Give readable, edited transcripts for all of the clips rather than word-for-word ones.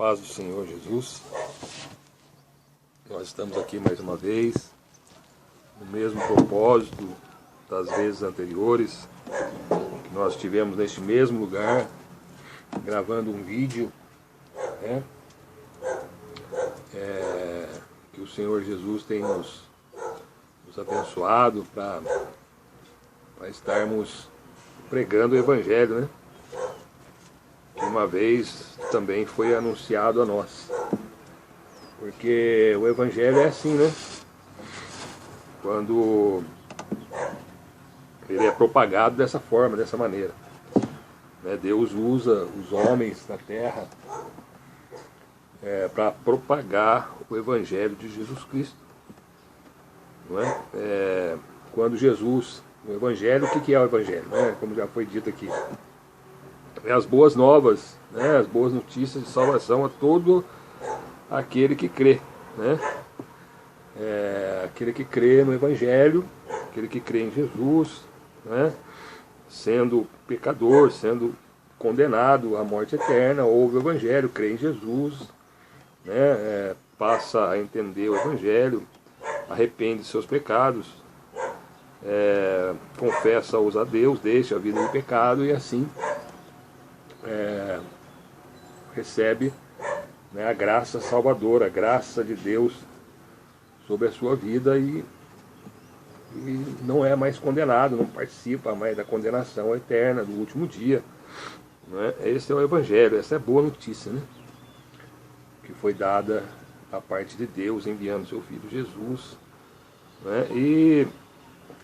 paz do Senhor Jesus. Nós estamos aqui mais uma vez, no mesmo propósito das vezes anteriores, que nós estivemos neste mesmo lugar, gravando um vídeo, né? Que o Senhor Jesus tem nos abençoado para estarmos pregando o Evangelho, né? Que uma vez também foi anunciado a nós. Porque o Evangelho é assim, né? Quando ele é propagado dessa forma, dessa maneira, né? Deus usa os homens na terra para propagar o Evangelho de Jesus Cristo, não é? Quando Jesus, o Evangelho, o que é o Evangelho, né? Como já foi dito aqui, é as boas novas, né? As boas notícias de salvação a todo aquele que crê, né? Aquele que crê no Evangelho, aquele que crê em Jesus, né? Sendo pecador, sendo condenado à morte eterna, ouve o Evangelho, crê em Jesus, né? Passa a entender o Evangelho, arrepende de seus pecados, confessa-os a Deus, deixa a vida de pecado e assim recebe, né, a graça salvadora, a graça de Deus sobre a sua vida e não é mais condenado, não participa mais da condenação eterna do último dia, né? Esse é o Evangelho, essa é a boa notícia, né? Que foi dada a parte de Deus enviando seu Filho Jesus, né? E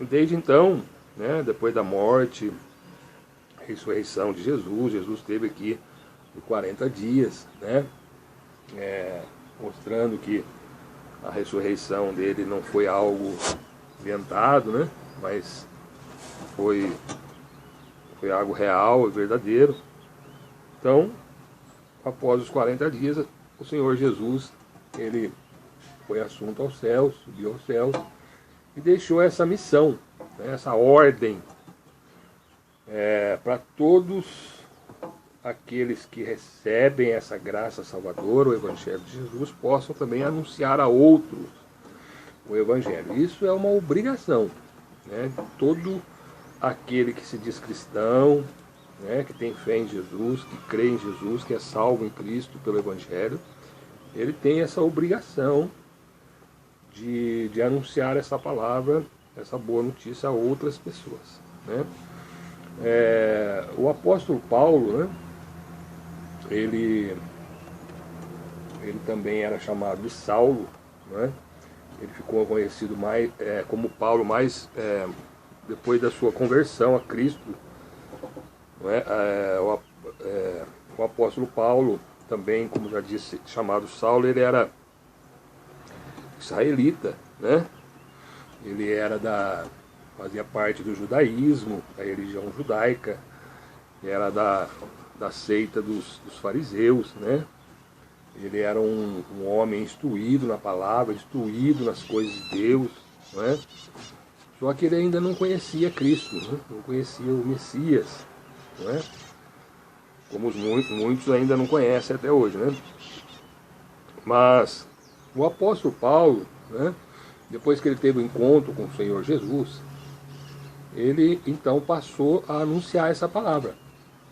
desde então, né, depois da morte, ressurreição de Jesus, Jesus esteve aqui por 40 dias, né? Mostrando que a ressurreição dele não foi algo inventado, né? Mas foi algo real e verdadeiro. Então, após os 40 dias, o Senhor Jesus, ele foi assunto aos céus, subiu aos céus e deixou essa missão, né, essa ordem para todos aqueles que recebem essa graça salvadora, o Evangelho de Jesus, possam também anunciar a outros o Evangelho. Isso é uma obrigação, né? Todo aquele que se diz cristão, né, que tem fé em Jesus, que crê em Jesus, que é salvo em Cristo pelo Evangelho, ele tem essa obrigação de anunciar essa palavra, essa boa notícia a outras pessoas, né? O apóstolo Paulo, né, ele também era chamado de Saulo, né? Ele ficou conhecido mais como Paulo mais depois da sua conversão a Cristo, não é? O apóstolo Paulo também, como já disse, chamado Saulo, ele era israelita, né? Ele fazia parte do judaísmo, da religião judaica, era da seita dos fariseus, né? Ele era um homem instruído na palavra, instruído nas coisas de Deus, né? Só que ele ainda não conhecia Cristo, né? Não conhecia o Messias, né? Como muitos ainda não conhecem até hoje, né? Mas o apóstolo Paulo, né, depois que ele teve o encontro com o Senhor Jesus, ele então passou a anunciar essa palavra,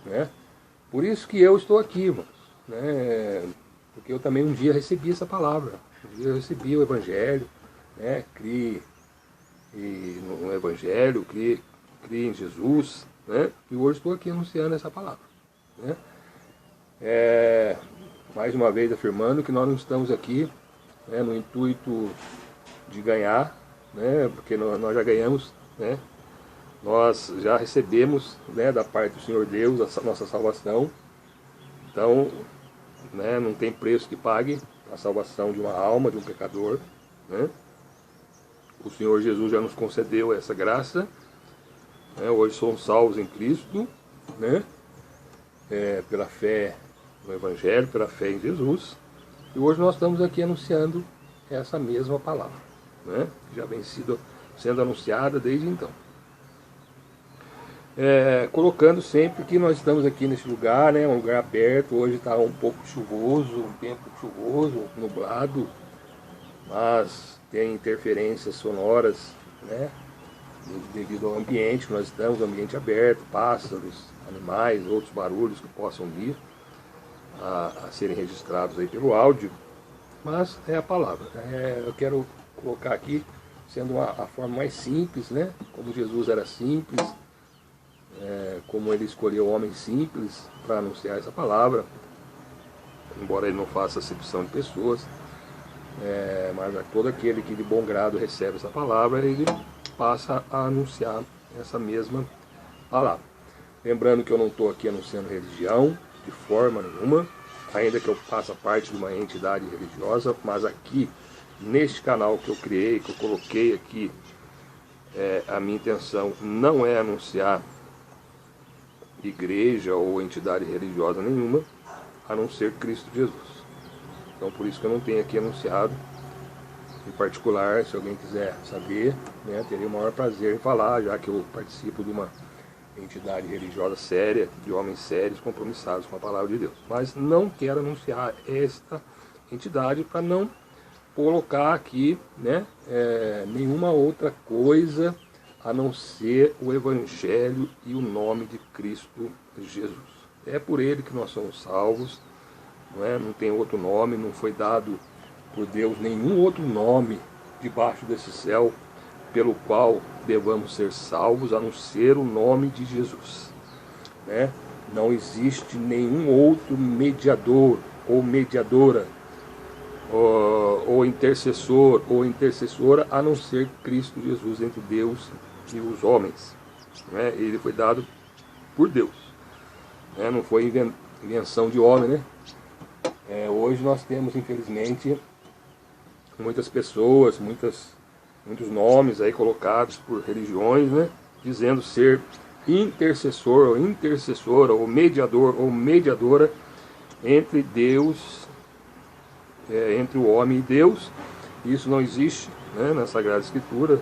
né? Por isso que eu estou aqui, irmãos, né? Porque eu também um dia recebi essa palavra, um dia eu recebi o Evangelho, né? Criei no Evangelho, criei em Jesus, né? E hoje estou aqui anunciando essa palavra, né? Mais uma vez afirmando que nós não estamos aqui, né, no intuito de ganhar, né? Porque nós já ganhamos, né? Nós já recebemos, né, da parte do Senhor Deus a nossa salvação. Então, né, não tem preço que pague a salvação de uma alma, de um pecador, né? O Senhor Jesus já nos concedeu essa graça, né? Hoje somos salvos em Cristo, né? Pela fé no Evangelho, pela fé em Jesus. E hoje nós estamos aqui anunciando essa mesma palavra, né? Que já vem sendo anunciada desde então. colocando sempre que nós estamos aqui nesse lugar, né, um lugar aberto. Hoje está um pouco chuvoso, um tempo chuvoso, nublado, mas tem interferências sonoras, né, devido ao ambiente que nós estamos, um ambiente aberto, pássaros, animais, outros barulhos que possam vir a serem registrados aí pelo áudio, mas é a palavra. Eu quero colocar aqui, sendo a forma mais simples, né, como Jesus era simples, como ele escolheu homens simples para anunciar essa palavra, embora ele não faça acepção de pessoas, mas todo aquele que de bom grado recebe essa palavra, ele passa a anunciar essa mesma palavra. Lembrando que eu não estou aqui anunciando religião, de forma nenhuma, ainda que eu faça parte de uma entidade religiosa, mas aqui, neste canal que eu criei, que eu coloquei aqui, a minha intenção não é anunciar igreja ou entidade religiosa nenhuma, a não ser Cristo Jesus. Então por isso que eu não tenho aqui anunciado. Em particular, se alguém quiser saber, né, teria o maior prazer em falar, já que eu participo de uma entidade religiosa séria, de homens sérios, compromissados com a palavra de Deus. Mas não quero anunciar esta entidade para não colocar aqui, né, nenhuma outra coisa a não ser o Evangelho e o nome de Cristo Jesus. É por ele que nós somos salvos, não tem outro nome, não foi dado por Deus nenhum outro nome debaixo desse céu pelo qual devamos ser salvos, a não ser o nome de Jesus. Não existe nenhum outro mediador ou mediadora, ou intercessor ou intercessora, a não ser Cristo Jesus entre Deus e os homens. Ele foi dado por Deus, não foi invenção de homem. Hoje nós temos, infelizmente, muitas pessoas, muitos nomes aí colocados por religiões, dizendo ser intercessor ou intercessora, ou mediador ou mediadora entre Deus, entre o homem e Deus. Isso não existe, na Sagrada Escritura,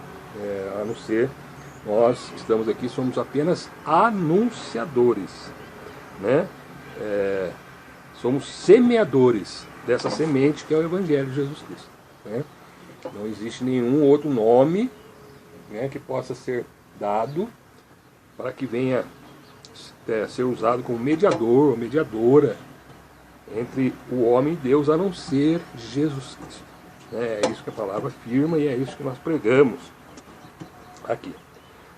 a não ser nós estamos aqui, somos apenas anunciadores, somos semeadores dessa semente que é o Evangelho de Jesus Cristo. Não existe nenhum outro nome, que possa ser dado para que venha ser usado como mediador ou mediadora entre o homem e Deus, a não ser Jesus Cristo. É isso que a palavra afirma e é isso que nós pregamos aqui,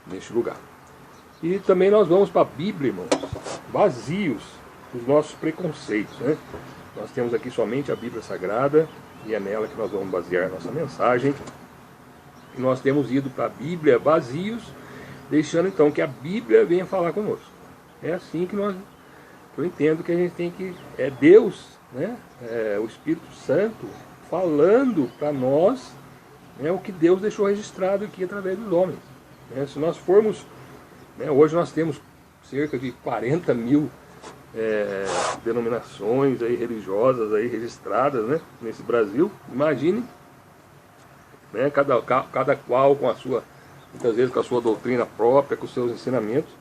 neste lugar. E também nós vamos para a Bíblia, irmãos, vazios dos nossos preconceitos. Nós temos aqui somente a Bíblia Sagrada, e é nela que nós vamos basear a nossa mensagem. E nós temos ido para a Bíblia vazios, deixando então que a Bíblia venha falar conosco. É assim que eu entendo que a gente tem que... É Deus, o Espírito Santo, falando para nós o que Deus deixou registrado aqui através dos homens. Se nós formos... hoje nós temos cerca de 40 mil denominações aí religiosas aí registradas, nesse Brasil. Imagine, cada qual com a sua, muitas vezes com a sua doutrina própria, com os seus ensinamentos.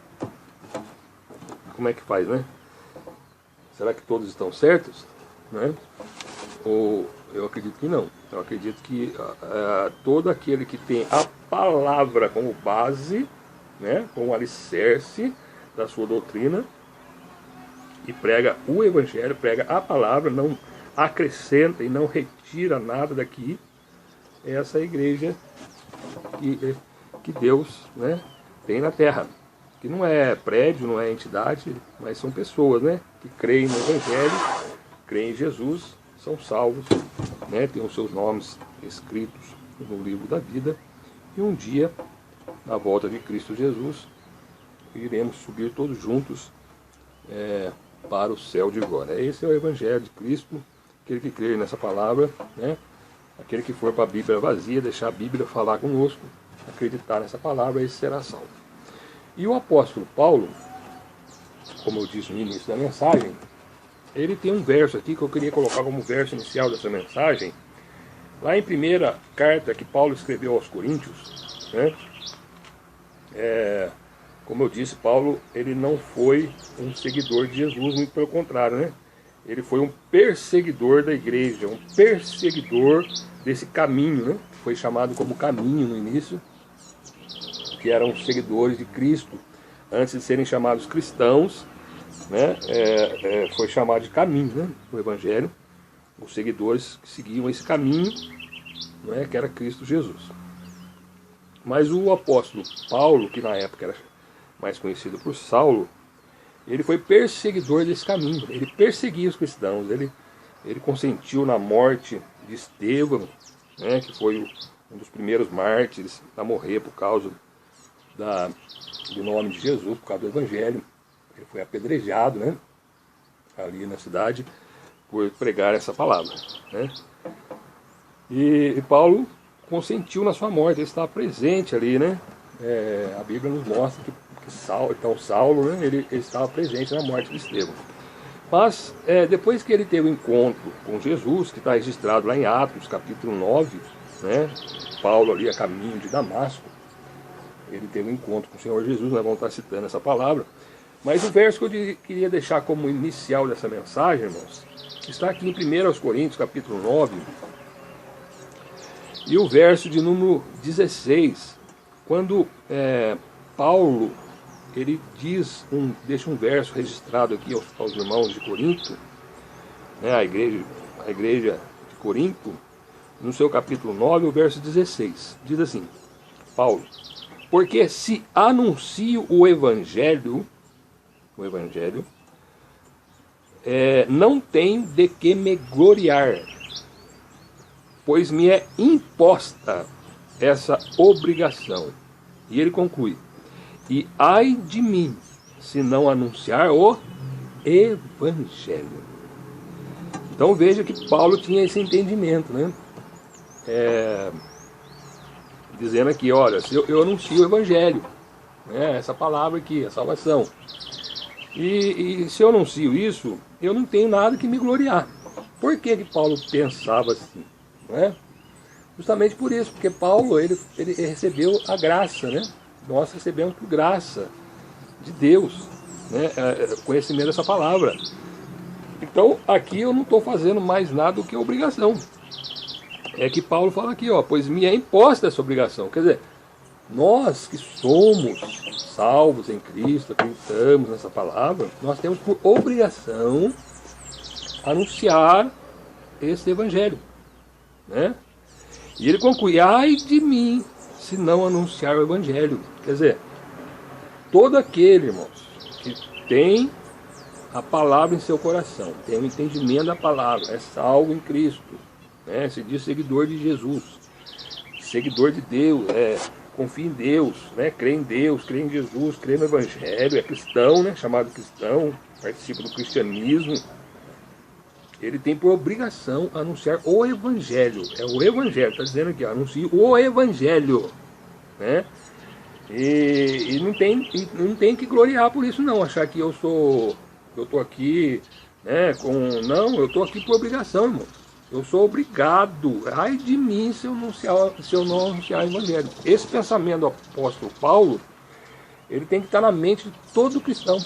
Como é que faz, Será que todos estão certos? Ou eu acredito que não. Eu acredito que todo aquele que tem a palavra como base, como alicerce da sua doutrina, e prega o Evangelho, prega a palavra, não acrescenta e não retira nada daqui, é essa igreja que Deus tem na terra. Que não é prédio, não é entidade, mas são pessoas que creem no Evangelho, creem em Jesus, são salvos, têm os seus nomes escritos no livro da vida, e um dia, na volta de Cristo Jesus, iremos subir todos juntos para o céu de glória. Esse é o Evangelho de Cristo, aquele que crê nessa palavra, aquele que for para a Bíblia vazia, deixar a Bíblia falar conosco, acreditar nessa palavra, esse será salvo. E o apóstolo Paulo, como eu disse no início da mensagem, ele tem um verso aqui que eu queria colocar como verso inicial dessa mensagem, lá em primeira carta que Paulo escreveu aos Coríntios, como eu disse, Paulo, ele não foi um seguidor de Jesus, muito pelo contrário, né? Ele foi um perseguidor da igreja, um perseguidor desse caminho, né? Foi chamado como caminho no início, que eram os seguidores de Cristo. Antes de serem chamados cristãos, né? Foi chamado de caminho, né? O Evangelho, os seguidores que seguiam esse caminho, né? Que era Cristo Jesus. Mas o apóstolo Paulo, que na época era mais conhecido por Saulo, ele foi perseguidor desse caminho. Ele perseguia os cristãos, ele consentiu na morte de Estevão, né, que foi um dos primeiros mártires a morrer por causa do nome de Jesus, por causa do Evangelho. Ele foi apedrejado, né, ali na cidade por pregar essa palavra, né. E Paulo consentiu na sua morte, ele estava presente ali, né. A Bíblia nos mostra que Saulo, né, ele estava presente na morte de Estevão. Mas depois que ele teve o encontro com Jesus, que está registrado lá em Atos, capítulo 9, né, Paulo ali a caminho de Damasco, ele teve um encontro com o Senhor Jesus, nós vamos estar citando essa palavra. Mas o verso que eu queria deixar como inicial dessa mensagem, irmãos, está aqui em 1 Coríntios, capítulo 9, e o verso de número 16, quando Paulo, ele deixa um verso registrado aqui aos irmãos de Corinto, né, a igreja de Corinto, no seu capítulo 9, o verso 16, diz assim, Paulo: porque se anuncio o Evangelho, não tenho de que me gloriar, pois me é imposta essa obrigação. E ele conclui: e ai de mim, se não anunciar o Evangelho. Então veja que Paulo tinha esse entendimento, né? Dizendo aqui, olha, se eu anuncio o Evangelho, né? Essa palavra aqui, a salvação. E se eu anuncio isso, eu não tenho nada que me gloriar. Por que Paulo pensava assim? Não é? Justamente por isso, porque Paulo ele recebeu a graça, né? Nós recebemos por graça de Deus, né, conhecimento dessa palavra. Então aqui eu não estou fazendo mais nada do que obrigação. É que Paulo fala aqui, pois me é imposta essa obrigação. Quer dizer, nós que somos salvos em Cristo, acreditamos nessa palavra, nós temos por obrigação anunciar esse Evangelho, né? E ele conclui: ai de mim, se não anunciar o Evangelho. Quer dizer, todo aquele, irmãos, que tem a palavra em seu coração, tem o entendimento da palavra, é salvo em Cristo, né? Se diz seguidor de Jesus, seguidor de Deus, confia em Deus, né? Crê em Deus, crê em Jesus, crê no Evangelho, é cristão, né? Chamado cristão, participa do cristianismo. Ele tem por obrigação anunciar o Evangelho. É o Evangelho, está dizendo aqui, anuncie o Evangelho, né? E não tem que gloriar por isso não, achar que eu estou aqui, né, não, eu estou aqui por obrigação, irmão. Eu sou obrigado, ai de mim se eu não anunciar o Evangelho. Esse pensamento do apóstolo Paulo, ele tem que estar na mente de todo cristão,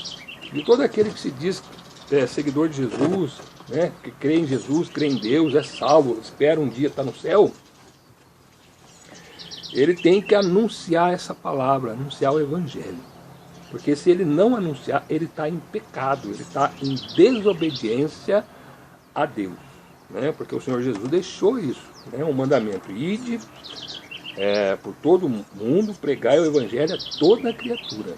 de todo aquele que se diz seguidor de Jesus, né, que crê em Jesus, crê em Deus, é salvo, espera um dia estar no céu. Ele tem que anunciar essa palavra, anunciar o Evangelho. Porque se ele não anunciar, ele está em pecado, ele está em desobediência a Deus, né? Porque o Senhor Jesus deixou isso, né? Um mandamento: ide por todo mundo, pregai o Evangelho a toda criatura.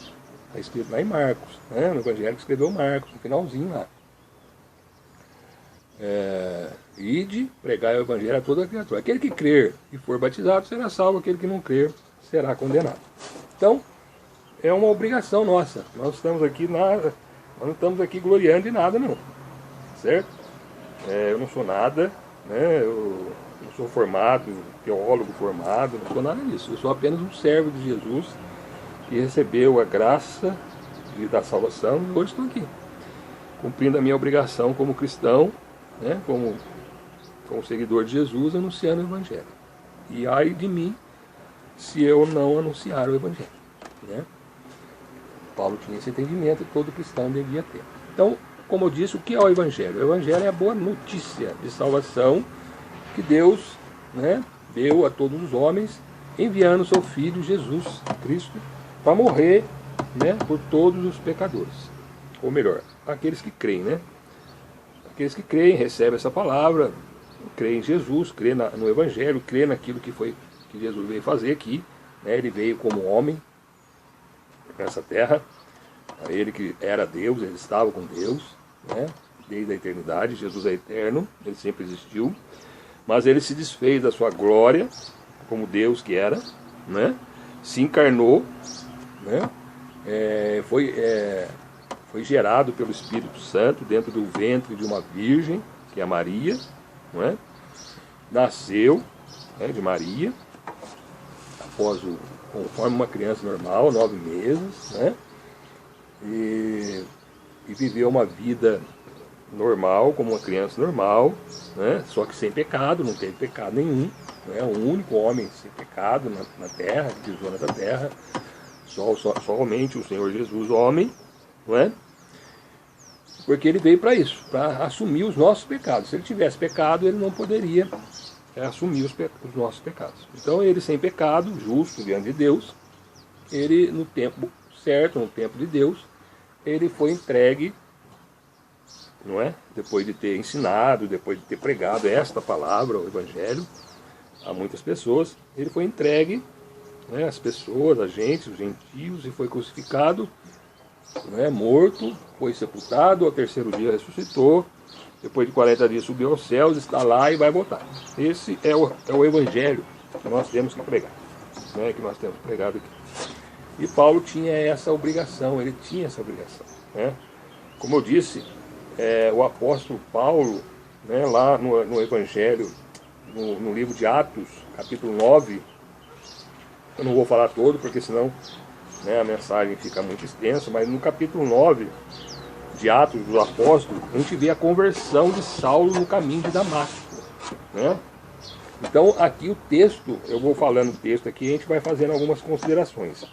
Está escrito lá em Marcos, né? No Evangelho que escreveu Marcos, no finalzinho lá. Ide, pregai o Evangelho a toda criatura. Aquele que crer e for batizado será salvo, aquele que não crer será condenado. Então, é uma obrigação nossa. Nós estamos aqui nós não estamos aqui gloriando de nada, não. Certo? Eu não sou nada, né? Eu não sou formado, teólogo formado, não sou nada disso. Eu sou apenas um servo de Jesus que recebeu a graça da salvação e hoje estou aqui, cumprindo a minha obrigação como cristão, né? Como seguidor de Jesus, anunciando o Evangelho. E ai de mim se eu não anunciar o Evangelho, né? Paulo tinha esse entendimento e todo cristão devia ter. Então, como eu disse, o que é o Evangelho? O Evangelho é a boa notícia de salvação que Deus, né, deu a todos os homens, enviando seu Filho Jesus Cristo para morrer, né, por todos os pecadores. Ou melhor, aqueles que creem, né? Aqueles que creem, recebem essa palavra, creem em Jesus, creem no Evangelho, creem naquilo que Jesus veio fazer aqui, né? Ele veio como homem nessa terra, ele que era Deus, ele estava com Deus, né? Desde a eternidade. Jesus é eterno, ele sempre existiu, mas ele se desfez da sua glória como Deus que era, né? Se encarnou, né? Foi gerado pelo Espírito Santo dentro do ventre de uma virgem, que é Maria, não é? Nasceu, né, de Maria, conforme uma criança normal, 9 meses, né? E viveu uma vida normal, como uma criança normal, né? Só que sem pecado, não teve pecado nenhum, né? O único homem sem pecado na terra, que pisou nessa terra, somente o Senhor Jesus, homem, não é? Porque ele veio para isso, para assumir os nossos pecados. Se ele tivesse pecado, ele não poderia assumir os nossos pecados. Então ele, sem pecado, justo diante de Deus, ele, no tempo certo, no tempo de Deus, ele foi entregue, não é? Depois de ter ensinado, depois de ter pregado esta palavra, o Evangelho, a muitas pessoas, ele foi entregue, né, às pessoas, a gente, os gentios, e foi crucificado, né, morto, foi sepultado, ao terceiro dia ressuscitou, depois de 40 dias subiu aos céus, está lá e vai voltar. Esse é o Evangelho que nós temos que pregar, né, que nós temos pregado aqui. E Paulo tinha essa obrigação, ele tinha essa obrigação, né? Como eu disse, o apóstolo Paulo, né, lá no Evangelho, no livro de Atos, capítulo 9, eu não vou falar todo, porque senão, né, a mensagem fica muito extensa, mas no capítulo 9 de Atos dos Apóstolos, a gente vê a conversão de Saulo no caminho de Damasco, né? Então aqui o texto, eu vou falando o texto aqui, a gente vai fazendo algumas considerações.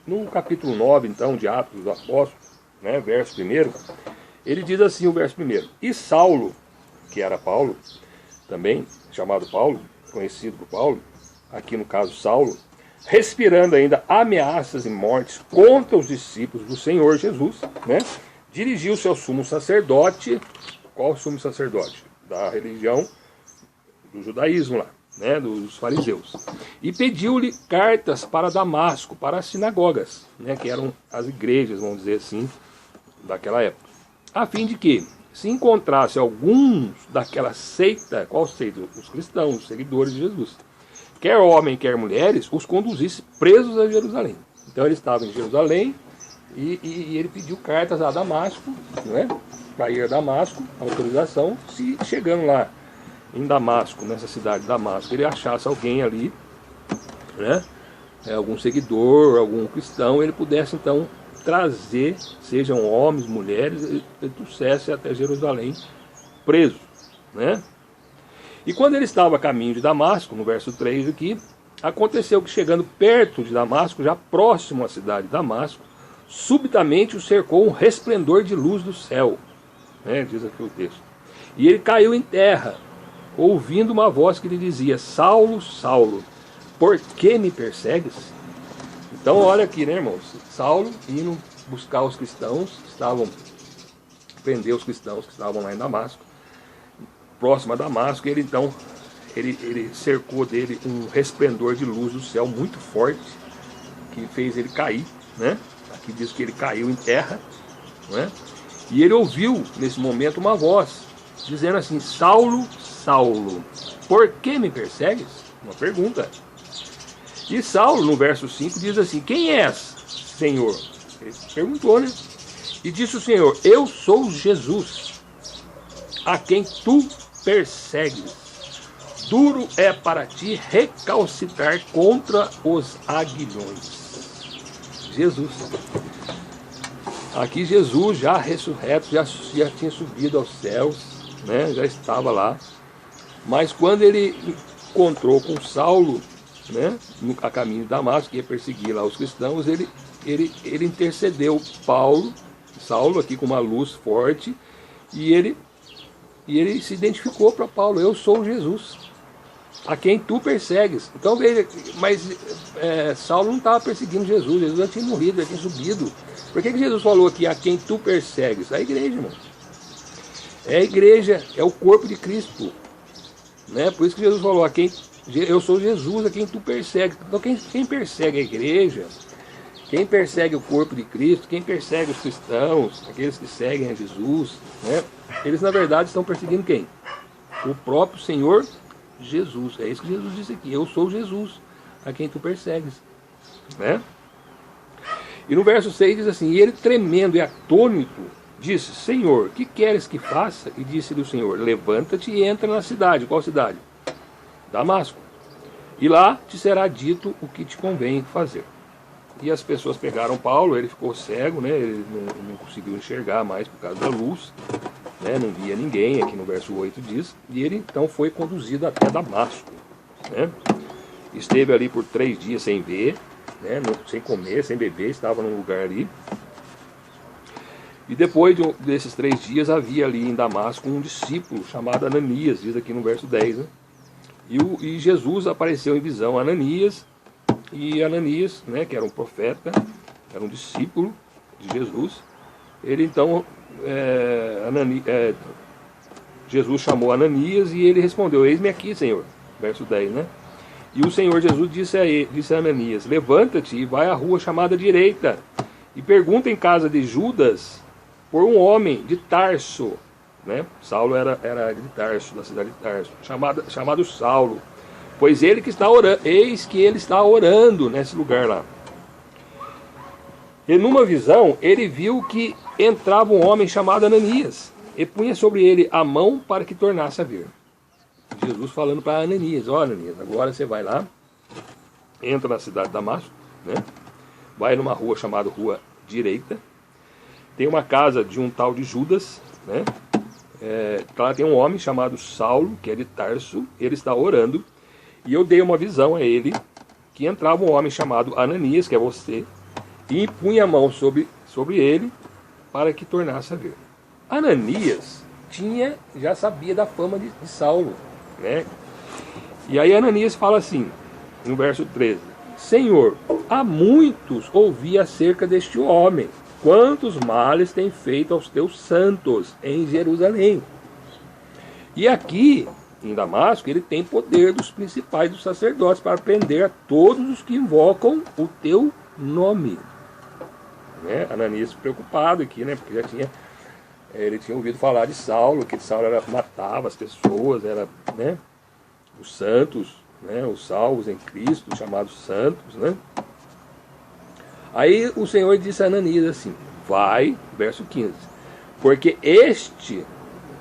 No capítulo 9, então, de Atos dos Apóstolos, né, verso 1, ele diz assim, o verso 1: E Saulo, que era Paulo, também chamado Paulo, conhecido por Paulo, aqui no caso Saulo, respirando ainda ameaças e mortes contra os discípulos do Senhor Jesus, né, dirigiu-se ao sumo sacerdote. Qual sumo sacerdote? Da religião do judaísmo lá, né, dos fariseus, e pediu-lhe cartas para Damasco, para as sinagogas, né, que eram as igrejas, vamos dizer assim, daquela época, a fim de que, se encontrasse alguns daquela seita, qual seita? Os cristãos, os seguidores de Jesus, quer homem, quer mulheres, os conduzisse presos a Jerusalém. Então ele estava em Jerusalém e ele pediu cartas a Damasco, né, para ir a Damasco, autorização, se chegando lá em Damasco, nessa cidade de Damasco, ele achasse alguém ali, né, algum seguidor, algum cristão, ele pudesse então trazer, sejam homens, mulheres, ele trouxesse até Jerusalém preso, né? E quando ele estava a caminho de Damasco, no verso 3 aqui, aconteceu que chegando perto de Damasco, já próximo à cidade de Damasco, subitamente o cercou um resplendor de luz do céu, né, diz aqui o texto. E ele caiu em terra, ouvindo uma voz que lhe dizia: Saulo, Saulo, por que me persegues? Então olha aqui, né, irmãos, Saulo indo buscar os cristãos que estavam, prender os cristãos que estavam lá em Damasco, próximo a Damasco, e ele então, ele cercou dele um resplendor de luz do céu muito forte, que fez ele cair, né? Aqui diz que ele caiu em terra, né? E ele ouviu nesse momento uma voz dizendo assim: Saulo, Saulo, por que me persegues? Uma pergunta. E Saulo, no verso 5, diz assim: quem és, Senhor? Ele perguntou, né? E disse o Senhor: eu sou Jesus, a quem tu persegues. Duro é para ti recalcitrar contra os aguilhões. Jesus. Aqui Jesus, já ressurreto, já tinha subido aos céus, né? Já estava lá. Mas quando ele encontrou com Saulo, né, a caminho de Damasco, que ia perseguir lá os cristãos, ele ele intercedeu Saulo aqui com uma luz forte, e ele se identificou para Paulo: eu sou Jesus, a quem tu persegues. Então veja, mas Saulo não estava perseguindo Jesus, Jesus já tinha morrido, já tinha subido. Por que Jesus falou aqui: a quem tu persegues? A igreja, irmão. É a igreja, é o corpo de Cristo, né? Por isso que Jesus falou: eu sou Jesus, a quem tu persegues. Então quem persegue a igreja, quem persegue o corpo de Cristo, quem persegue os cristãos, aqueles que seguem a Jesus, né? Eles na verdade estão perseguindo quem? O próprio Senhor Jesus. É isso que Jesus disse aqui: eu sou Jesus, a quem tu persegues, né? E no verso 6 diz assim: e ele, tremendo e atônito, disse: Senhor, que queres que faça? E disse-lhe o Senhor: levanta-te e entra na cidade. Qual cidade? Damasco. E lá te será dito o que te convém fazer. E as pessoas pegaram Paulo, ele ficou cego, né? Ele não conseguiu enxergar mais por causa da luz, né? Não via ninguém, aqui no verso 8 diz. E ele então foi conduzido até Damasco, né? Esteve ali por 3 dias sem ver, né? Sem comer, sem beber, estava num lugar ali. E depois desses 3 dias havia ali em Damasco um discípulo chamado Ananias, diz aqui no verso 10, né? E Jesus apareceu em visão a Ananias, e Ananias, né, que era um profeta, era um discípulo de Jesus, ele então, Jesus chamou Ananias e ele respondeu: eis-me aqui, Senhor, verso 10, né? E o Senhor Jesus disse a Ananias: levanta-te e vai à rua chamada Direita, e pergunta em casa de Judas por um homem de Tarso, né? Saulo era de Tarso, da cidade de Tarso, chamado Saulo, pois ele que está orando, eis que ele está orando nesse lugar lá. E numa visão ele viu que entrava um homem chamado Ananias e punha sobre ele a mão para que tornasse a ver. Jesus falando para Ananias: ó, Ananias, agora você vai lá, entra na cidade de Damasco, né? Vai numa rua chamada Rua Direita, tem uma casa de um tal de Judas, né? Lá tem um homem chamado Saulo, que é de Tarso, ele está orando, e eu dei uma visão a ele, que entrava um homem chamado Ananias, que é você, e punha a mão sobre ele, para que tornasse a ver. Ananias já sabia da fama de Saulo, né? E aí Ananias fala assim, no verso 13: Senhor, há muitos ouvi acerca deste homem, quantos males tem feito aos teus santos em Jerusalém. E aqui, em Damasco, ele tem poder dos principais dos sacerdotes para prender a todos os que invocam o teu nome. Né? Ananias preocupado aqui, né? Porque ele tinha ouvido falar de Saulo, que Saulo matava as pessoas, era, né, os santos, né, os salvos em Cristo, chamados santos, né? Aí o Senhor disse a Ananias assim: vai, verso 15, porque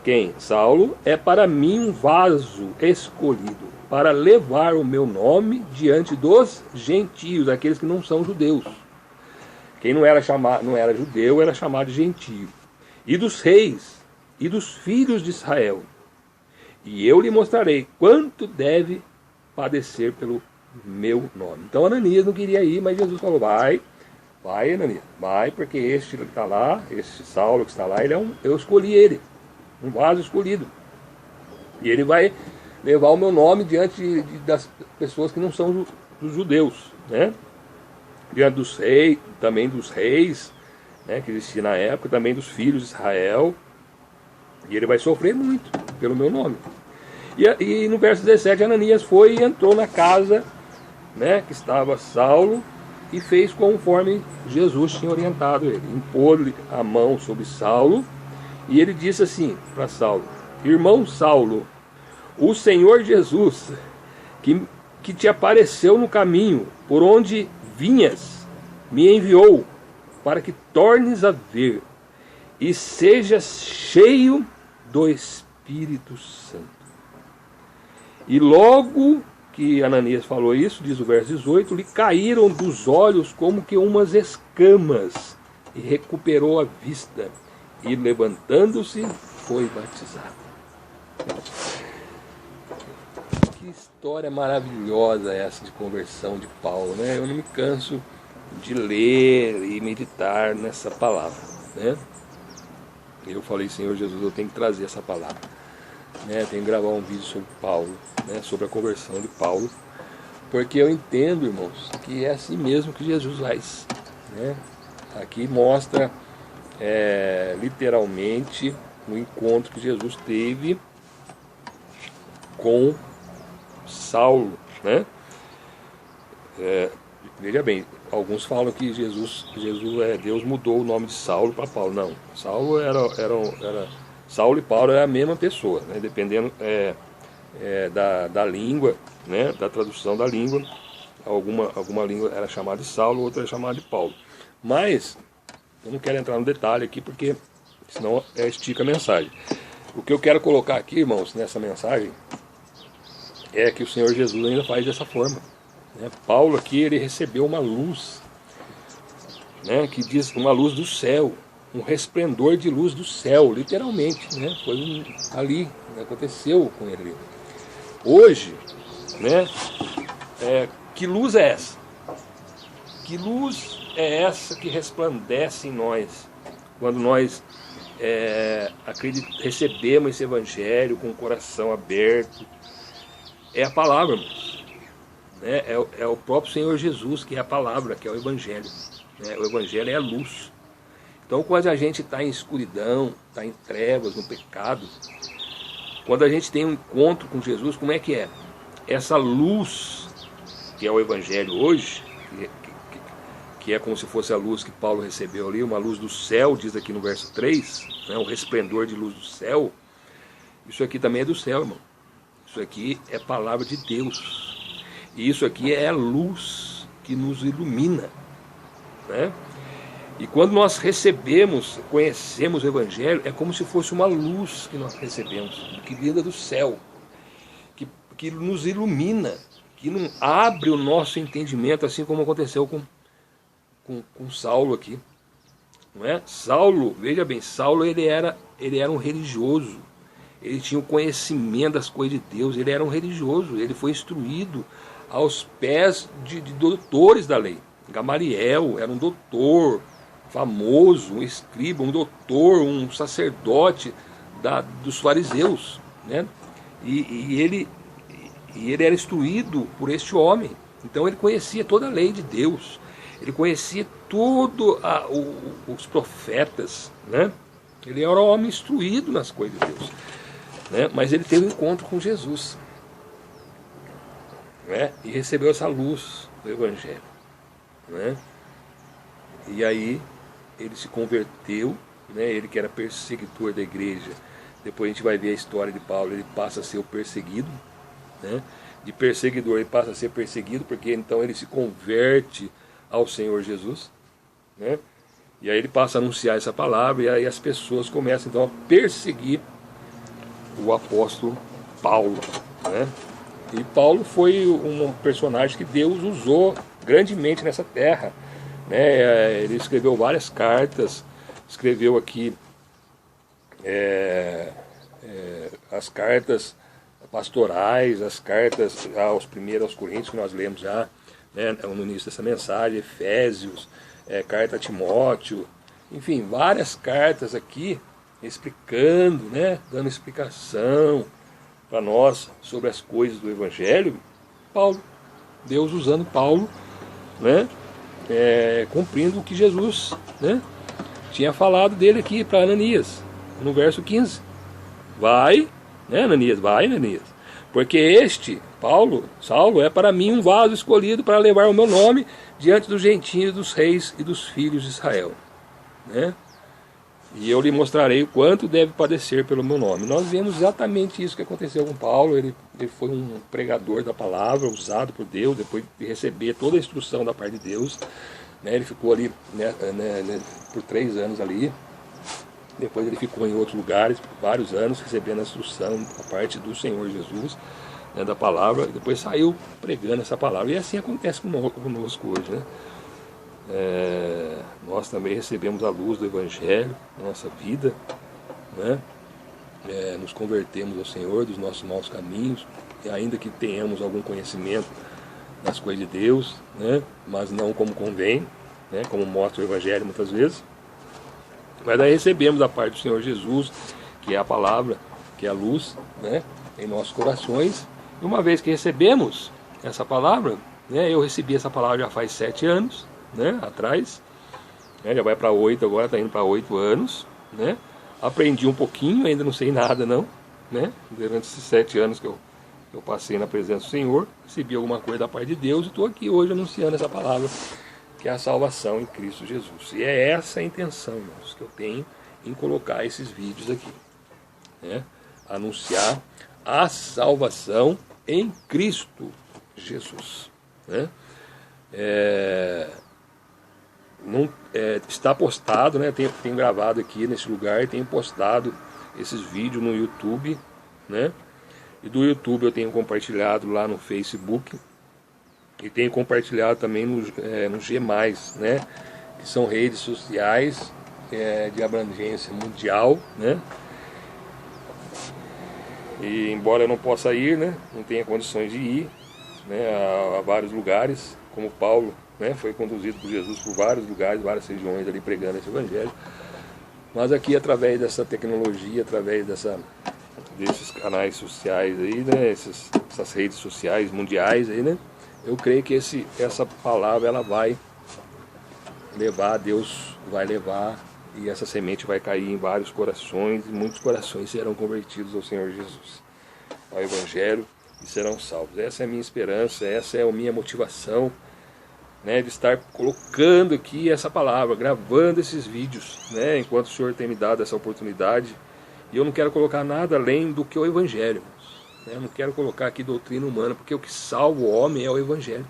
quem? Saulo, é para mim um vaso escolhido, para levar o meu nome diante dos gentios, aqueles que não são judeus. Quem não era judeu era chamado de gentio. E dos reis, e dos filhos de Israel. E eu lhe mostrarei quanto deve padecer pelo meu nome. Então Ananias não queria ir, mas Jesus falou: vai Ananias, vai, porque este que está lá, este Saulo que está lá, eu escolhi ele, um vaso escolhido. E ele vai levar o meu nome diante das pessoas que não são dos judeus, né? Diante dos reis, também dos reis, né, que existia na época, também dos filhos de Israel. E ele vai sofrer muito pelo meu nome. E no verso 17, Ananias foi e entrou na casa, né, que estava Saulo, e fez conforme Jesus tinha orientado ele. Impôs-lhe a mão sobre Saulo, e ele disse assim para Saulo: irmão Saulo, o Senhor Jesus, que te apareceu no caminho por onde vinhas, me enviou para que tornes a ver e sejas cheio do Espírito Santo. E logo que Ananias falou isso, diz o verso 18, lhe caíram dos olhos como que umas escamas, e recuperou a vista, e levantando-se, foi batizado. Que história maravilhosa essa de conversão de Paulo, né? Eu não me canso de ler e meditar nessa palavra, né? Eu falei, Senhor Jesus, eu tenho que trazer essa palavra, né? Tenho que gravar um vídeo sobre Paulo, né? Sobre a conversão de Paulo, porque eu entendo, irmãos, que é assim mesmo que Jesus faz, né? Aqui mostra literalmente o encontro que Jesus teve com Saulo, né? Veja bem, alguns falam que Deus mudou o nome de Saulo para Paulo. Não, Saulo Saulo e Paulo é a mesma pessoa, né? Dependendo da língua, né? Da tradução da língua, alguma língua era chamada de Saulo, outra era chamada de Paulo. Mas eu não quero entrar no detalhe aqui, porque senão estica a mensagem. O que eu quero colocar aqui, irmãos, nessa mensagem, é que o Senhor Jesus ainda faz dessa forma, né? Paulo aqui, ele recebeu uma luz, né? Que diz uma luz do céu, um resplendor de luz do céu, literalmente, né? Foi ali, aconteceu com ele. Hoje, né? Que luz é essa? Que luz é essa que resplandece em nós, quando nós recebemos esse evangelho com o coração aberto? É a palavra, irmãos, né? É o próprio Senhor Jesus, que é a palavra, que é o evangelho, né? O evangelho é a luz. Então, quando a gente está em escuridão, está em trevas, no pecado, quando a gente tem um encontro com Jesus, como é que é? Essa luz, que é o evangelho hoje, que é como se fosse a luz que Paulo recebeu ali, uma luz do céu, diz aqui no verso 3, né? O resplendor de luz do céu. Isso aqui também é do céu, irmão. Isso aqui é palavra de Deus. E isso aqui é a luz que nos ilumina, né? E quando nós recebemos, conhecemos o evangelho, é como se fosse uma luz que nós recebemos, que vinda do céu, que nos ilumina, que não abre o nosso entendimento, assim como aconteceu com Saulo aqui, não é? Saulo, veja bem, Saulo ele era um religioso, ele tinha o conhecimento das coisas de Deus, ele era um religioso, ele foi instruído aos pés de doutores da lei. Gamaliel era um doutor famoso, um escriba, um doutor, um sacerdote dos fariseus, né? E ele era instruído por este homem, então ele conhecia toda a lei de Deus, ele conhecia todos os profetas, né? Ele era um homem instruído nas coisas de Deus, né? Mas ele teve um encontro com Jesus, né? E recebeu essa luz do evangelho, né? E aí ele se converteu, né? Ele que era perseguidor da igreja, depois a gente vai ver a história de Paulo, ele passa a ser o perseguido, né? De perseguidor ele passa a ser perseguido, porque então ele se converte ao Senhor Jesus, né? E aí ele passa a anunciar essa palavra, e aí as pessoas começam então a perseguir o apóstolo Paulo, né? E Paulo foi um personagem que Deus usou grandemente nessa terra, né? Ele escreveu várias cartas, escreveu aqui as cartas pastorais, as cartas aos Coríntios, que nós lemos já, né, no início dessa mensagem, Efésios, carta a Timóteo, enfim, várias cartas aqui explicando, né, dando explicação para nós sobre as coisas do Evangelho. Paulo, Deus usando Paulo, né, cumprindo o que Jesus, né, tinha falado dele aqui para Ananias, no verso 15. Vai, né, Ananias, vai, Ananias, porque Saulo é para mim um vaso escolhido para levar o meu nome diante dos gentios, dos reis e dos filhos de Israel, né? E eu lhe mostrarei o quanto deve padecer pelo meu nome. Nós vemos exatamente isso que aconteceu com Paulo. Ele foi um pregador da palavra, usado por Deus, depois de receber toda a instrução da parte de Deus, né? Ele ficou ali, né, por 3 anos ali. Depois ele ficou em outros lugares, vários anos, recebendo a instrução da parte do Senhor Jesus, né, da palavra, e depois saiu pregando essa palavra. E assim acontece conosco hoje, né? Nós também recebemos a luz do Evangelho na nossa vida, né? Nos convertemos ao Senhor dos nossos maus caminhos, e ainda que tenhamos algum conhecimento das coisas de Deus, né? Mas não como convém, né, como mostra o Evangelho muitas vezes. Mas daí recebemos da parte do Senhor Jesus, que é a palavra, que é a luz, né, em nossos corações. E uma vez que recebemos essa palavra, né, eu recebi essa palavra já faz 7 anos, né, atrás, né, já vai para 8 agora, está indo para 8 anos, né. Aprendi um pouquinho, ainda não sei nada não, né, durante esses 7 anos que eu passei na presença do Senhor, recebi alguma coisa da parte de Deus e estou aqui hoje anunciando essa palavra, que é a salvação em Cristo Jesus. E é essa a intenção, irmãos, que eu tenho em colocar esses vídeos aqui, né? Anunciar a salvação em Cristo Jesus, né? Está postado, né? Tenho gravado aqui nesse lugar, tenho postado esses vídeos no YouTube, né? E do YouTube eu tenho compartilhado lá no Facebook. E tenho compartilhado também no G+, né? Que são redes sociais de abrangência mundial, né? E embora eu não possa ir, né? Não tenha condições de ir, né? A vários lugares, como Paulo, né? Foi conduzido por Jesus por vários lugares, várias regiões ali pregando esse Evangelho. Mas aqui, através dessa tecnologia, através desses canais sociais aí, né? Essas redes sociais mundiais aí, né? Eu creio que essa palavra ela vai levar, Deus vai levar, e essa semente vai cair em vários corações, e muitos corações serão convertidos ao Senhor Jesus, ao Evangelho, e serão salvos. Essa é a minha esperança, essa é a minha motivação, né, de estar colocando aqui essa palavra, gravando esses vídeos, né, enquanto o Senhor tem me dado essa oportunidade. E eu não quero colocar nada além do que o Evangelho. Eu não quero colocar aqui doutrina humana, porque o que salva o homem é o Evangelho.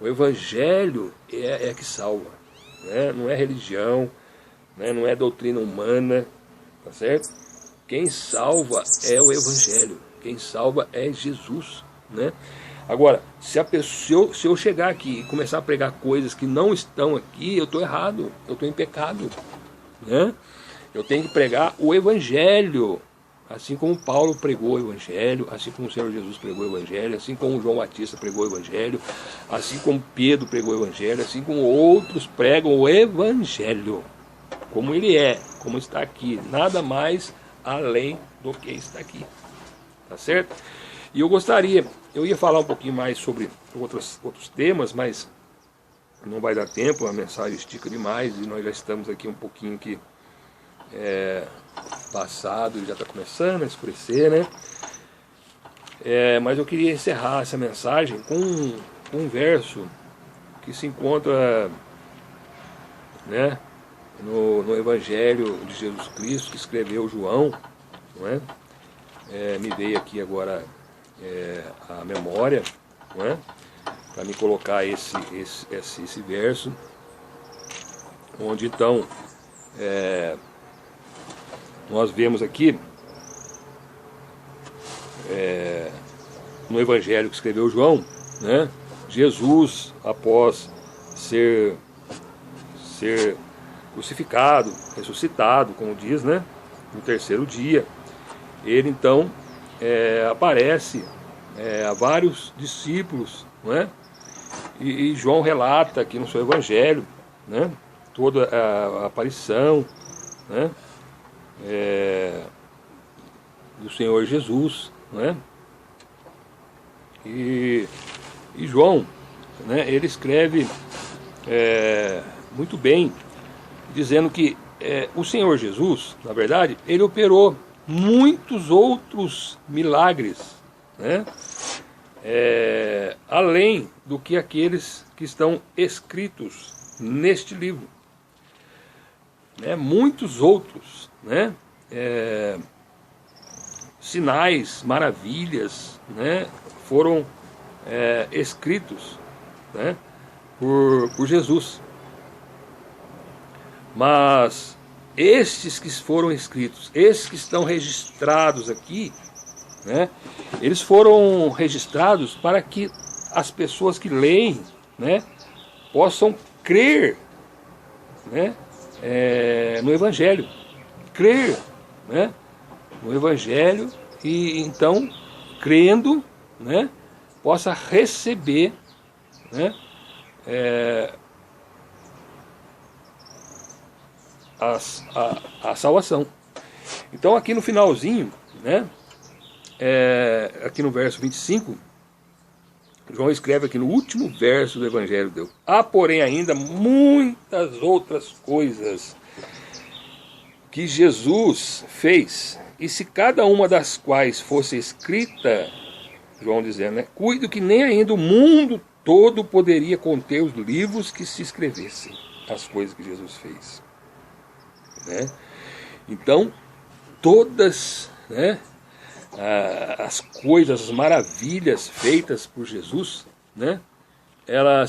O Evangelho é que salva, né? Não é religião, né? Não é doutrina humana, tá certo? Quem salva é o Evangelho, quem salva é Jesus, né? Agora, se eu chegar aqui e começar a pregar coisas que não estão aqui, eu estou errado, eu estou em pecado, né? Eu tenho que pregar o Evangelho. Assim como Paulo pregou o Evangelho, assim como o Senhor Jesus pregou o Evangelho, assim como João Batista pregou o Evangelho, assim como Pedro pregou o Evangelho, assim como outros pregam o Evangelho, como ele é, como está aqui, nada mais além do que está aqui, tá certo? E eu ia falar um pouquinho mais sobre outros temas, mas não vai dar tempo, a mensagem estica demais e nós já estamos aqui um pouquinho que passado, já está começando a escurecer, né? Mas eu queria encerrar essa mensagem com um verso que se encontra, né, no Evangelho de Jesus Cristo, que escreveu João, não é? Me veio aqui agora a memória, não é? Para me colocar esse verso, onde então nós vemos aqui no Evangelho que escreveu João, né, Jesus, após ser crucificado, ressuscitado, como diz, né, no 3º dia, ele então aparece a vários discípulos, não é? E João relata aqui no seu Evangelho, né, toda a aparição, né, do Senhor Jesus, né? E João, né, ele escreve muito bem, dizendo que o Senhor Jesus, na verdade, ele operou muitos outros milagres, né, além do que aqueles que estão escritos neste livro, né, muitos outros, né, sinais, maravilhas, né, foram escritos, né, por Jesus. Mas estes que foram escritos, esses que estão registrados aqui, né, eles foram registrados para que as pessoas que leem, né, possam crer, né, no Evangelho, crer, né, no Evangelho, e então, crendo, né, possa receber, né, a salvação. Então aqui no finalzinho, né, aqui no verso 25, João escreve aqui no último verso do Evangelho de Deus: há porém ainda muitas outras coisas que Jesus fez, e se cada uma das quais fosse escrita, João dizendo, né, cuido que nem ainda o mundo todo poderia conter os livros que se escrevessem as coisas que Jesus fez, né? Então todas, né, as coisas, as maravilhas feitas por Jesus, né,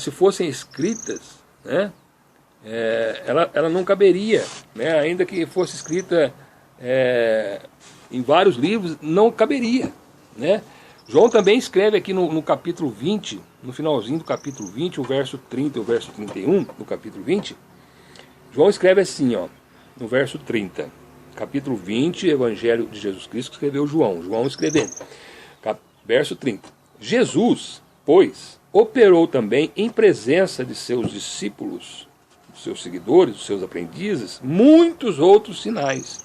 se fossem escritas, né, ela não caberia, né, ainda que fosse escrita em vários livros, não caberia, né? João também escreve aqui no capítulo 20, no finalzinho do capítulo 20, o verso 30 e o verso 31, do capítulo 20, João escreve assim, ó, no verso 30, capítulo 20, Evangelho de Jesus Cristo, escreveu João escrevendo, verso 30, Jesus, pois, operou também em presença de seus discípulos, dos seus seguidores, dos seus aprendizes, muitos outros sinais,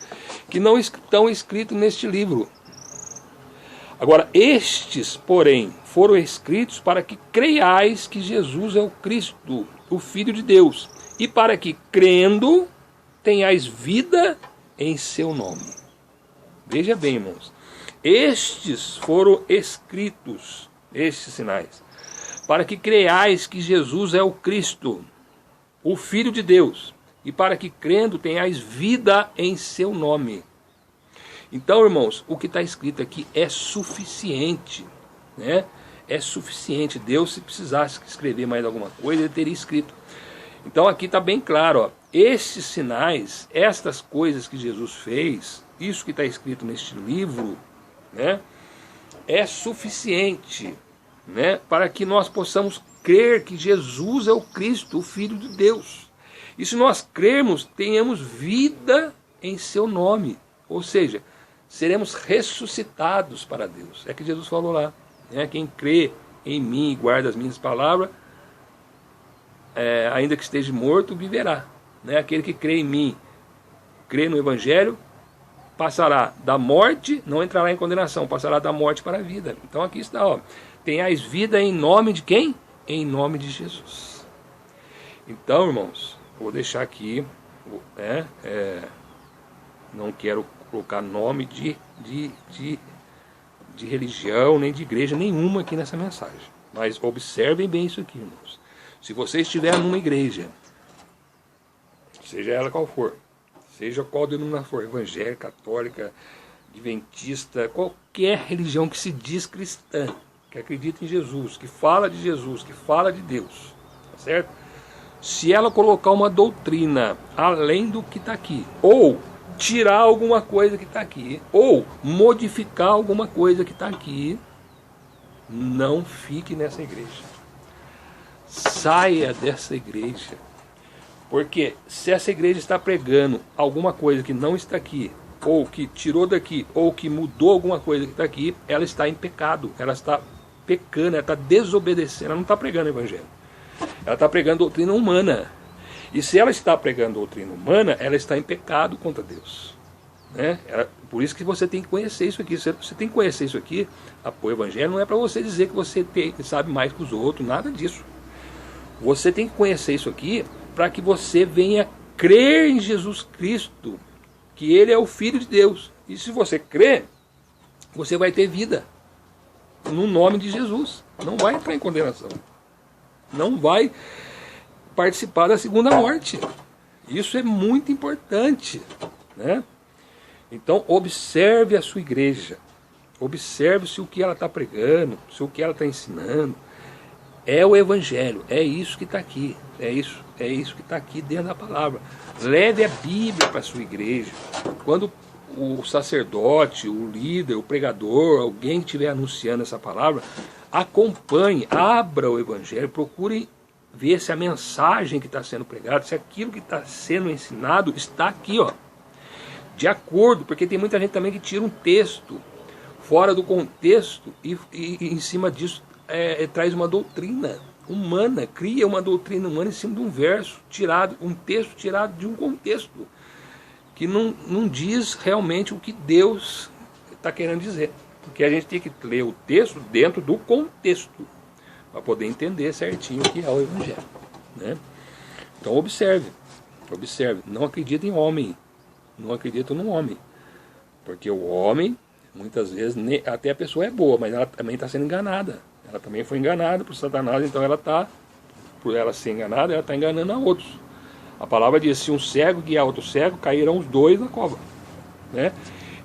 que não estão escritos neste livro. Agora, estes, porém, foram escritos para que creiais que Jesus é o Cristo, o Filho de Deus, e para que, crendo, tenhais vida em seu nome. Veja bem, irmãos, estes foram escritos, estes sinais, para que creiais que Jesus é o Cristo, o Filho de Deus, e para que, crendo, tenhais vida em seu nome. Então, irmãos, o que está escrito aqui é suficiente, né? É suficiente. Deus, se precisasse escrever mais alguma coisa, ele teria escrito. Então aqui está bem claro, ó, esses sinais, estas coisas que Jesus fez, isso que está escrito neste livro, né, é suficiente, né, para que nós possamos crer que Jesus é o Cristo, o Filho de Deus. E se nós crermos, tenhamos vida em seu nome, ou seja, seremos ressuscitados para Deus. É que Jesus falou lá, né? Quem crê em mim e guarda as minhas palavras, ainda que esteja morto, viverá, né? Aquele que crê em mim, crê no Evangelho, passará da morte, não entrará em condenação, passará da morte para a vida. Então aqui está, ó, tenhais vida em nome de quem? Em nome de Jesus. Então, irmãos, vou deixar aqui, não quero colocar nome de religião, nem de igreja nenhuma aqui nessa mensagem. Mas observem bem isso aqui, irmãos. Se você estiver numa igreja, seja ela qual for, seja qual denominação for, evangélica, católica, adventista, qualquer religião que se diz cristã, que acredita em Jesus, que fala de Jesus, que fala de Deus, tá certo? Se ela colocar uma doutrina além do que está aqui, ou tirar alguma coisa que está aqui, ou modificar alguma coisa que está aqui, não fique nessa igreja. Saia dessa igreja. Porque se essa igreja está pregando alguma coisa que não está aqui, ou que tirou daqui, ou que mudou alguma coisa que está aqui, ela está em pecado, ela está pecando, ela está desobedecendo, ela não está pregando o evangelho. Ela está pregando doutrina humana. E se ela está pregando doutrina humana, ela está em pecado contra Deus, né? Por isso que você tem que conhecer isso aqui. Você tem que conhecer isso aqui. O evangelho não é para você dizer que você sabe mais que os outros, nada disso. Você tem que conhecer isso aqui para que você venha crer em Jesus Cristo, que Ele é o Filho de Deus. E se você crer, você vai ter vida no nome de Jesus. Não vai entrar em condenação. Não vai participar da segunda morte. Isso é muito importante, né? Então observe a sua igreja, observe se o que ela está pregando, se o que ela está ensinando é o evangelho, é isso que está aqui, é isso que está aqui dentro da palavra. Leve a Bíblia para a sua igreja. Quando o sacerdote, o líder, o pregador, alguém que estiver anunciando essa palavra, acompanhe, abra o evangelho, procure ver se a mensagem que está sendo pregada, se aquilo que está sendo ensinado está aqui, ó, de acordo, porque tem muita gente também que tira um texto fora do contexto e em cima disso traz uma doutrina humana, cria uma doutrina humana em cima de um verso tirado, um texto tirado de um contexto. que não diz realmente o que Deus está querendo dizer. Porque a gente tem que ler o texto dentro do contexto, para poder entender certinho o que é o Evangelho, né? Então observe, não acredita em homem, não acredita no homem, porque o homem, muitas vezes, até a pessoa é boa, mas ela também está sendo enganada, ela também foi enganada por Satanás, então ela está, por ela ser enganada, ela está enganando a outros. A palavra diz, se um cego guiar outro cego, cairão os dois na cova, né?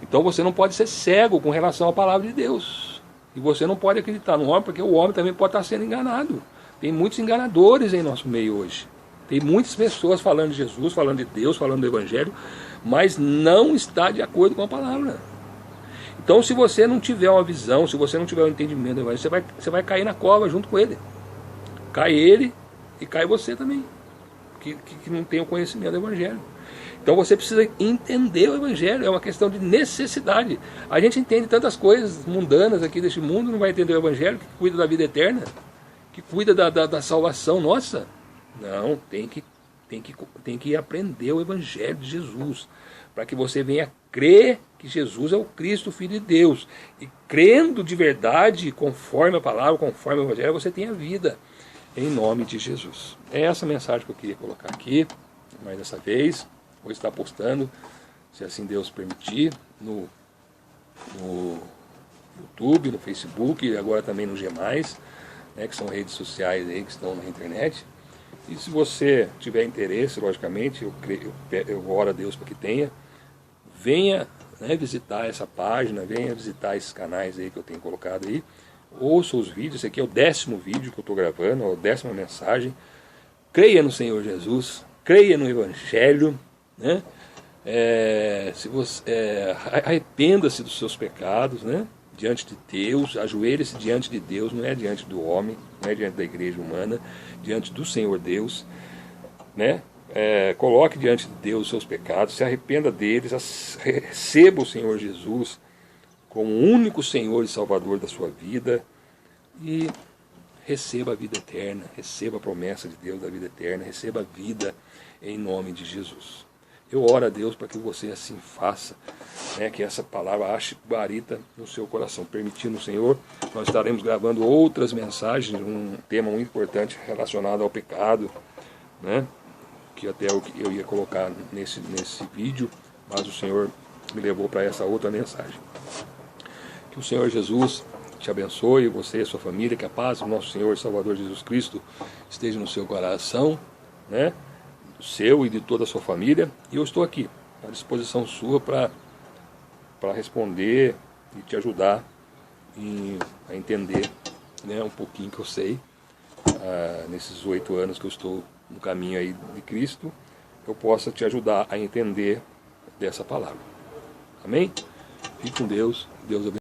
Então você não pode ser cego com relação à palavra de Deus, e você não pode acreditar no homem, porque o homem também pode estar sendo enganado. Tem muitos enganadores em nosso meio hoje. Tem muitas pessoas falando de Jesus, falando de Deus, falando do Evangelho, mas não está de acordo com a palavra. Então, se você não tiver uma visão, se você não tiver um entendimento do Evangelho, você vai cair na cova junto com ele. Cai ele e cai você também, que não tem o conhecimento do Evangelho. Então você precisa entender o Evangelho, é uma questão de necessidade. A gente entende tantas coisas mundanas aqui deste mundo, não vai entender o Evangelho, que cuida da vida eterna, que cuida da salvação nossa. Não, tem que aprender o Evangelho de Jesus, para que você venha crer que Jesus é o Cristo, o Filho de Deus. E crendo de verdade, conforme a palavra, conforme o Evangelho, você tem a vida, em nome de Jesus. É essa mensagem que eu queria colocar aqui, mais dessa vez. Vou estar postando, se assim Deus permitir, no YouTube, no Facebook, e agora também no G+, né, que são redes sociais aí que estão na internet. E se você tiver interesse, logicamente, eu oro a Deus para que tenha, venha, né, visitar essa página, venha visitar esses canais aí que eu tenho colocado aí, ouça os vídeos. Esse aqui é o 10º vídeo que eu estou gravando, a 10ª mensagem. Creia no Senhor Jesus, creia no Evangelho, né? Arrependa-se dos seus pecados, né? Diante de Deus, ajoelhe-se diante de Deus, não é diante do homem, não é diante da igreja humana, diante do Senhor Deus, né? Coloque diante de Deus os seus pecados, se arrependa deles, receba o Senhor Jesus como o único Senhor e Salvador da sua vida e receba a vida eterna, receba a promessa de Deus da vida eterna, receba a vida em nome de Jesus. Eu oro a Deus para que você assim faça, né, que essa palavra ache guarita no seu coração. Permitindo o Senhor, nós estaremos gravando outras mensagens, um tema muito importante relacionado ao pecado, né, que até eu ia colocar nesse vídeo, mas o Senhor me levou para essa outra mensagem. Que o Senhor Jesus te abençoe, você e a sua família, que a paz do nosso Senhor e Salvador Jesus Cristo esteja no seu coração, né, seu e de toda a sua família. E eu estou aqui à disposição sua para responder e te ajudar a entender, né, um pouquinho que eu sei, nesses 8 anos que eu estou no caminho aí de Cristo, eu possa te ajudar a entender dessa palavra. Amém? Fique com Deus, Deus abençoe.